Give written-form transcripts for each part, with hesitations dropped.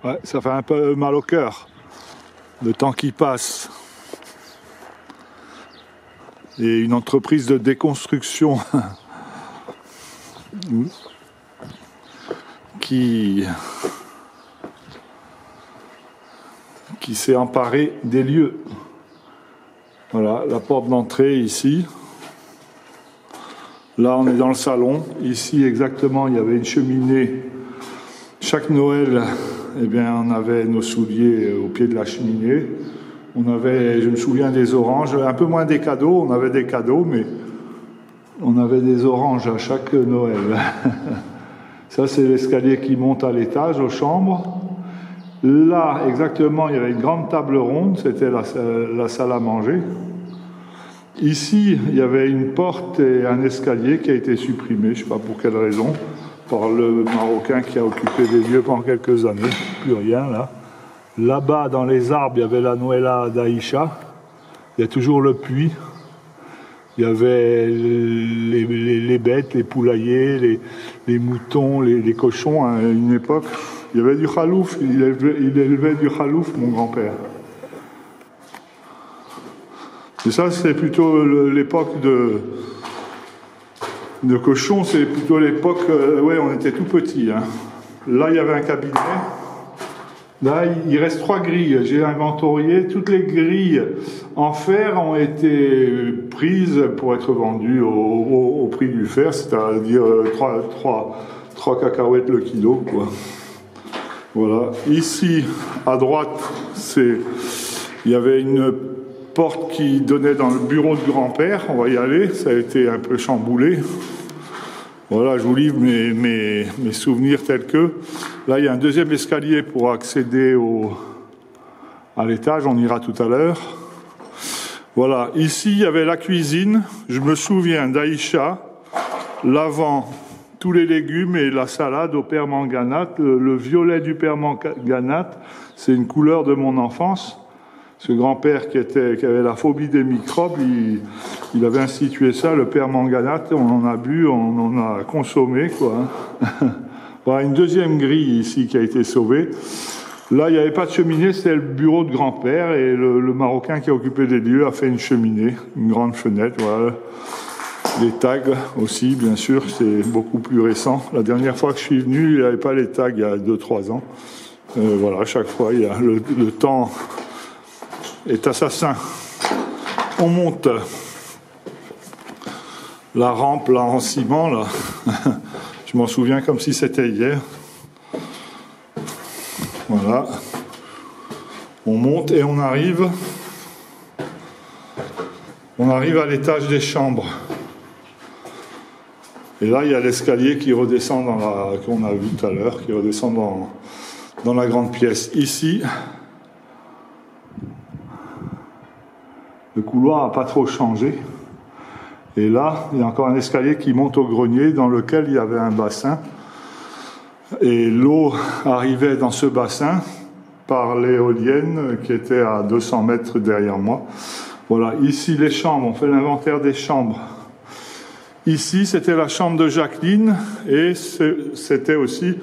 Ouais, ça fait un peu mal au cœur, le temps qui passe. Et une entreprise de déconstruction qui s'est emparée des lieux. Voilà, la porte d'entrée ici. Là, on est dans le salon. Ici, exactement, il y avait une cheminée. Chaque Noël, eh bien, on avait nos souliers au pied de la cheminée. On avait, je me souviens, des oranges, un peu moins des cadeaux. On avait des cadeaux, mais on avait des oranges à chaque Noël. Ça, c'est l'escalier qui monte à l'étage, aux chambres. Là, exactement, il y avait une grande table ronde. C'était la salle à manger. Ici, il y avait une porte et un escalier qui a été supprimé, je ne sais pas pour quelle raison, par le Marocain qui a occupé les lieux pendant quelques années. Plus rien, là. Là-bas, dans les arbres, il y avait la Noëlla d'Aïcha. Il y a toujours le puits. Il y avait les bêtes, les poulaillers, les moutons, les cochons à une époque. Il y avait du khalouf, il élevait du khalouf, mon grand-père. Et ça, c'est plutôt l'époque de cochons, c'est plutôt l'époque, ouais, on était tout petits. Hein. Là, il y avait un cabinet. Là, il reste 3 grilles. J'ai inventorié. Toutes les grilles en fer ont été prises pour être vendues au prix du fer, c'est-à-dire 3 cacahuètes le kilo, quoi. Voilà. Ici, à droite, il y avait une porte qui donnait dans le bureau de grand-père. On va y aller. Ça a été un peu chamboulé. Voilà, je vous livre mes souvenirs tels que. Là, il y a un deuxième escalier pour accéder à l'étage. On ira tout à l'heure. Voilà. Ici, il y avait la cuisine. Je me souviens d'Aïcha lavant tous les légumes et la salade au permanganate. Le violet du permanganate, c'est une couleur de mon enfance. Ce grand-père qui avait la phobie des microbes, il avait institué ça, le permanganate, on en a bu, on en a consommé, quoi. Voilà, une deuxième grille ici qui a été sauvée. Là, il n'y avait pas de cheminée, c'était le bureau de grand-père, et le Marocain qui a occupé les lieux a fait une cheminée, une grande fenêtre, voilà. Les tags aussi, bien sûr, c'est beaucoup plus récent. La dernière fois que je suis venu, il n'y avait pas les tags il y a 2-3 ans. Voilà, chaque fois, il y a le temps est assassin. On monte la rampe là en ciment là. Je m'en souviens comme si c'était hier. Voilà. On monte et on arrive à l'étage des chambres. Et là, il y a l'escalier qui redescend qu'on a vu tout à l'heure, qui redescend dans la grande pièce. Ici, le couloir n'a pas trop changé. Et là, il y a encore un escalier qui monte au grenier dans lequel il y avait un bassin. Et l'eau arrivait dans ce bassin par l'éolienne qui était à 200 mètres derrière moi. Voilà, ici les chambres, on fait l'inventaire des chambres. Ici, c'était la chambre de Jacqueline et c'était aussi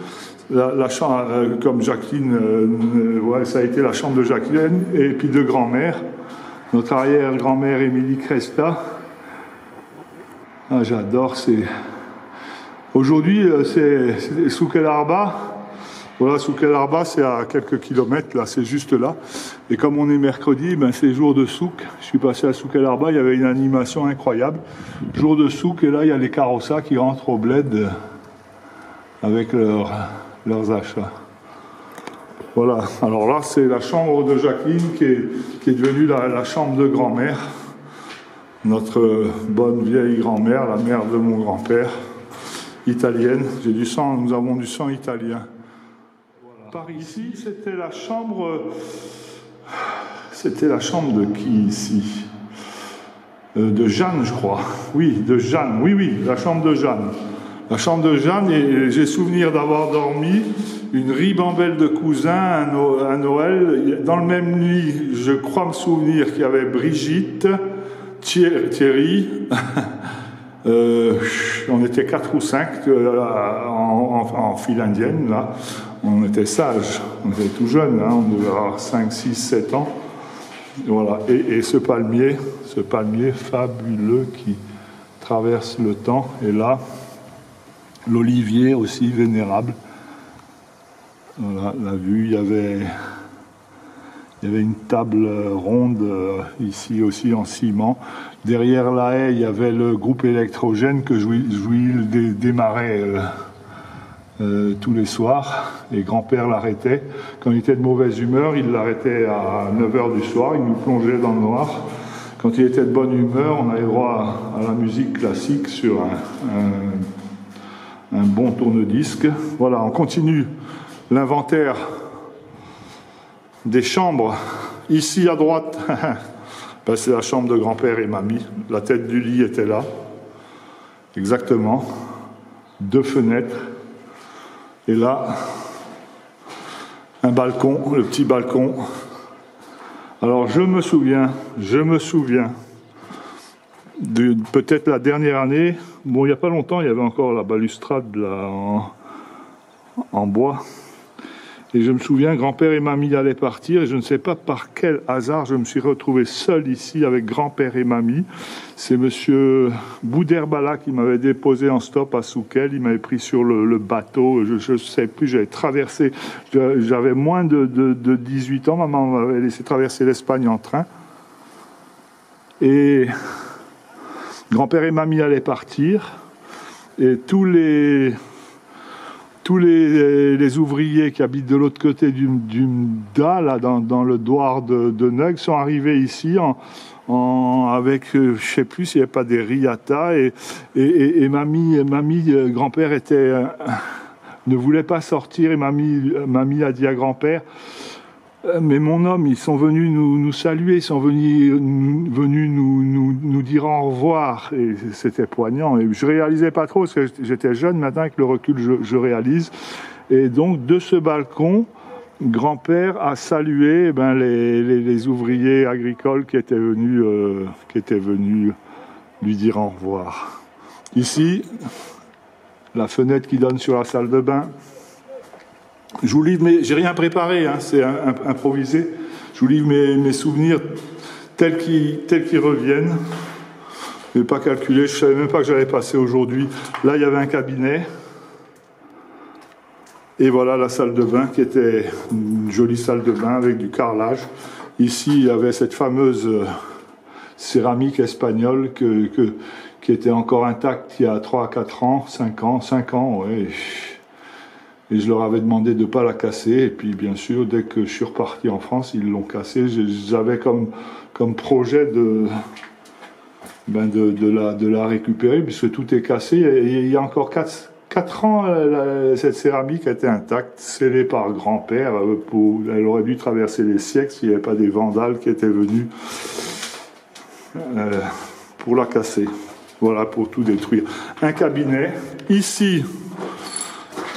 la chambre, comme Jacqueline, ouais, ça a été la chambre de Jacqueline et puis de grand-mère. Notre arrière-grand-mère Émilie Cresta. Ah, j'adore, Aujourd'hui, c'est Souk El Arba. Voilà, Souk El Arba, c'est à quelques kilomètres, là, c'est juste là. Et comme on est mercredi, ben, c'est jour de souk. Je suis passé à Souk El Arba, il y avait une animation incroyable. Jour de souk, et là, il y a les carrossas qui rentrent au bled avec leurs achats. Voilà, alors là, c'est la chambre de Jacqueline qui est devenue la chambre de grand-mère. Notre bonne vieille grand-mère, la mère de mon grand-père, italienne. Nous avons du sang italien. Voilà. Par ici, c'était la chambre de qui ici de Jeanne, je crois. Oui, de Jeanne. Oui, la chambre de Jeanne. La chambre de Jeanne, et j'ai souvenir d'avoir dormi une ribambelle de cousins à Noël. Dans le même lit, je crois me souvenir qu'il y avait Brigitte, Thierry, On était 4 ou 5 en file indienne, là. On était sages, on était tout jeunes, hein, on devait avoir 5, 6, 7 ans. Voilà. Et ce palmier fabuleux qui traverse le temps, et là, l'olivier aussi vénérable. Voilà, la vue, il y avait une table ronde ici aussi en ciment. Derrière la haie, il y avait le groupe électrogène que Jouil démarrait tous les soirs. Et grand-père l'arrêtait. Quand il était de mauvaise humeur, il l'arrêtait à 9h du soir, il nous plongeait dans le noir. Quand il était de bonne humeur, on avait droit à la musique classique sur un bon tourne-disque. Voilà, on continue l'inventaire des chambres. Ici à droite, ben c'est la chambre de grand-père et mamie. La tête du lit était là, exactement. 2 fenêtres. Et là, un balcon, le petit balcon. Alors je me souviens de peut-être la dernière année. Bon, il n'y a pas longtemps, il y avait encore la balustrade là, en bois. Et je me souviens, grand-père et mamie allaient partir, et je ne sais pas par quel hasard, je me suis retrouvé seul ici avec grand-père et mamie. C'est monsieur Bouderbala qui m'avait déposé en stop à Souquel, il m'avait pris sur le bateau, je ne sais plus, j'avais traversé, j'avais moins de 18 ans, maman m'avait laissé traverser l'Espagne en train. Et grand-père et mamie allaient partir, et tous les ouvriers qui habitent de l'autre côté du Mda, là, dans le douar de Neug, sont arrivés ici avec, je ne sais plus s'il n'y avait pas des riatas, et mamie, grand-père ne voulait pas sortir, et mamie a dit à grand-père, mais mon homme, ils sont venus nous saluer, ils sont venus nous dire au revoir. Et c'était poignant. Et je réalisais pas trop, parce que j'étais jeune, maintenant avec le recul, je réalise. Et donc, de ce balcon, grand-père a salué les ouvriers agricoles qui étaient venus lui dire au revoir. Ici, la fenêtre qui donne sur la salle de bain. Je vous livre, mais j'ai rien préparé, hein, c'est improvisé. Je vous livre mes souvenirs tels qu'ils reviennent. Je n'ai pas calculé, je ne savais même pas que j'allais passer aujourd'hui. Là, il y avait un cabinet. Et voilà la salle de bain qui était une jolie salle de bain avec du carrelage. Ici, il y avait cette fameuse céramique espagnole qui était encore intacte il y a 3 à 4 ans, 5 ans, ouais. Et je leur avais demandé de ne pas la casser. Et puis, bien sûr, dès que je suis reparti en France, ils l'ont cassée. J'avais comme projet de la récupérer, puisque tout est cassé. Et il y a encore 4 ans, cette céramique était intacte, scellée par grand-père. Elle aurait dû traverser les siècles s'il n'y avait pas des vandales qui étaient venus pour la casser. Voilà, pour tout détruire. Un cabinet. Ici,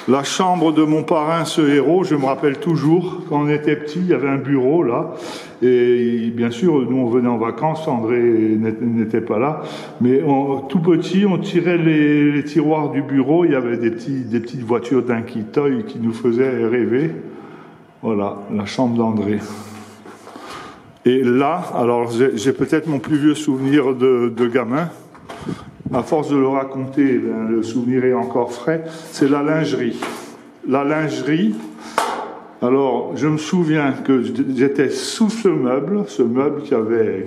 la chambre de mon parrain, ce héros, je me rappelle toujours, quand on était petit, il y avait un bureau là, et bien sûr, nous on venait en vacances, André n'était pas là, mais tout petit, on tirait les tiroirs du bureau, il y avait des petites voitures d'Inquitoy qui nous faisaient rêver. Voilà, la chambre d'André. Et là, alors j'ai peut-être mon plus vieux souvenir de gamin. À force de le raconter, le souvenir est encore frais, c'est la lingerie. La lingerie, alors je me souviens que j'étais sous ce meuble qui avait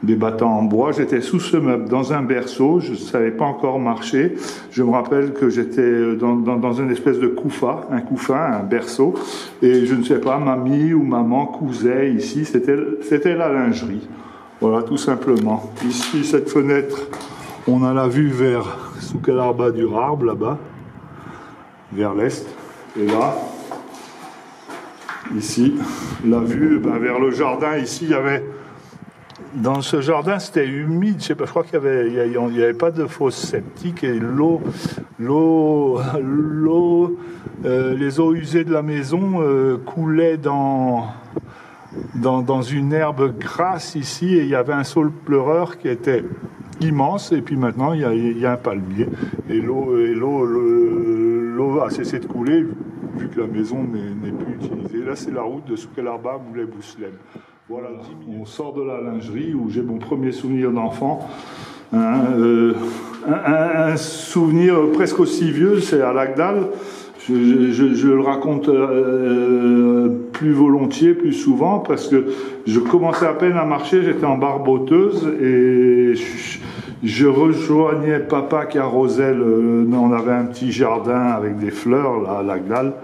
des battants en bois, j'étais sous ce meuble, dans un berceau, je ne savais pas encore marcher. Je me rappelle que j'étais dans une espèce de couffin, un berceau, et je ne sais pas, mamie ou maman cousait ici, c'était la lingerie. Voilà, tout simplement. Ici, cette fenêtre, on a la vue vers Soukalarba du Rarbe, là-bas, vers l'est. Et là, ici, la vue vers le jardin. Ici, il y avait... Dans ce jardin, c'était humide. Je sais pas, je crois qu'il y avait pas de fosse septique. Et les eaux usées de la maison coulaient dans une herbe grasse ici, et il y avait un saule pleureur qui était immense, et puis maintenant il y a un palmier, et l'eau a cessé de couler, vu que la maison n'est plus utilisée. Là, c'est la route de Souk El Arba, Moulay Bouslem. Voilà, on sort de la lingerie où j'ai mon premier souvenir d'enfant. Un souvenir presque aussi vieux, c'est à l'Agdal. Je le raconte plus volontiers, plus souvent, parce que je commençais à peine à marcher, j'étais en barboteuse et je rejoignais papa qui arrosait on avait un petit jardin avec des fleurs là, à l'Agdal,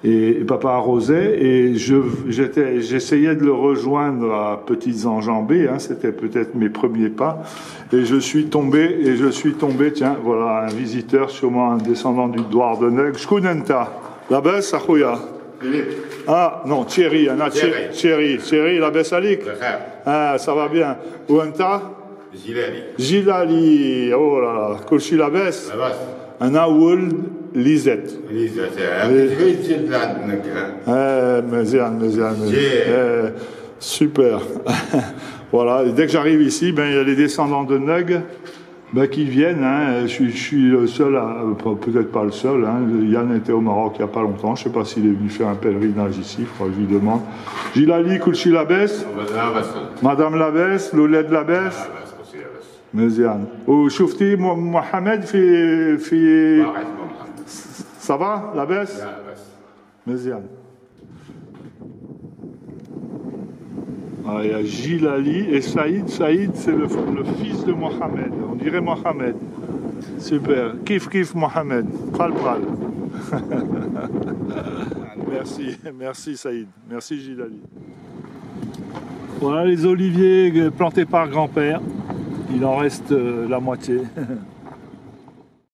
et papa arrosait et j'essayais de le rejoindre à petites enjambées, hein, c'était peut-être mes premiers pas, et je suis tombé, tiens, voilà, un visiteur, sûrement un descendant du Douardeneg. Shkunenta, la baisse, Akhuya. Ah, non, Thierry, Thierry, la baisse Alik. Ah, ça va bien. Ouenta? Gilali, oh là là, Kolchi la baisse. Ana Woul Lisette. Super. Voilà, et dès que j'arrive ici, ben, il y a les descendants de Nug qui viennent. Hein. Je suis le seul, peut-être pas le seul. Hein. Yann était au Maroc il n'y a pas longtemps. Je ne sais pas s'il est venu faire un pèlerinage ici. Il faudra que je lui demande. Gilali, Kulchi Labès, Madame Labès, Louled Labès. مزيان وشفتي محمد في ça va لاباس مزيان. Il y a Gilali et Saïd. Saïd, c'est le fils de Mohamed. On dirait Mohamed. Super. Kif Mohamed. Pral. Merci Saïd. Merci Gilali. Voilà les oliviers plantés par grand-père. Il en reste la moitié.